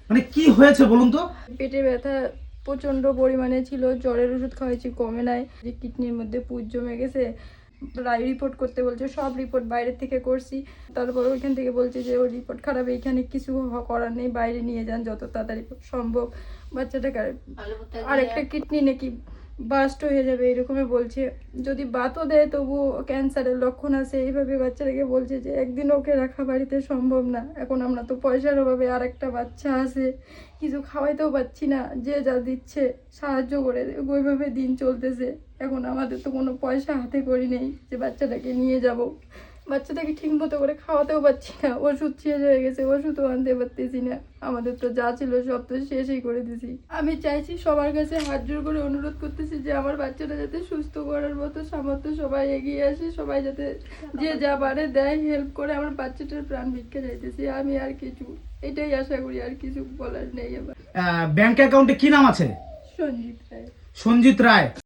মানে কি হয়েছে বলুন তো? পেটে ব্যথা প্রচন্ড পরিমাণে ছিল, জ্বরের ওষুধ খাওয়াইছি কমে নাই, যে কিডনির মধ্যে পুজ জমে গেছে, রিপোর্ট করতে বলছে, সব রিপোর্ট বাইরে থেকে করছি। তারপর ওইখান থেকে বলছে যে ওই রিপোর্ট খারাপ, এইখানে কিছু করার নেই, বাইরে নিয়ে যান যত তাড়াতাড়ি সম্ভব। বাচ্চাটাকে আরেকটা কিডনি নাকি বাস্ট হয়ে যাবে এরকমই বলছে, যদি বাতও দেয় তবুও ক্যান্সারের লক্ষণ আছে, এইভাবে বাচ্চাটাকে বলছে যে একদিন ওকে রাখা বাড়িতে সম্ভব না। এখন আমরা তো পয়সার অভাবে আর একটা বাচ্চা আছে, কিছু খাওয়াইতেও পাচ্ছি না, যে যা দিচ্ছে সাহায্য করে ওইভাবে দিন চলতেছে। এখন আমাদের তো কোনো পয়সা হাতে করি নেই যে বাচ্চাটাকে নিয়ে যাব, বাচ্চাটাকে ঠিক মতো করে খাওয়াতেও পাচ্ছি না, ওষুধ শেষ হয়ে গেছে, ওষুধও আনতে পারতেছি না, আমাদের তো যা ছিল সব তো শেষই করে দিছি। আমি চাইছি, সবার কাছে হাত জোর করে অনুরোধ করতেছি যে আমার বাচ্চাটা যাতে সুস্থ করার মতো সামর্থ্য সবাই এগিয়ে আসে, সবাই যাতে যে যা পারে দেয়, হেল্প করে আমার বাচ্চাটার প্রাণ ভিক্ষা চাইতেছি আমি, আর কিছু এটাই আশা করি, আর কিছু বলার নেই আমার। ব্যাংক অ্যাকাউন্টে কি নাম আছে? সঞ্জিত রায়। সঞ্জিত রায়।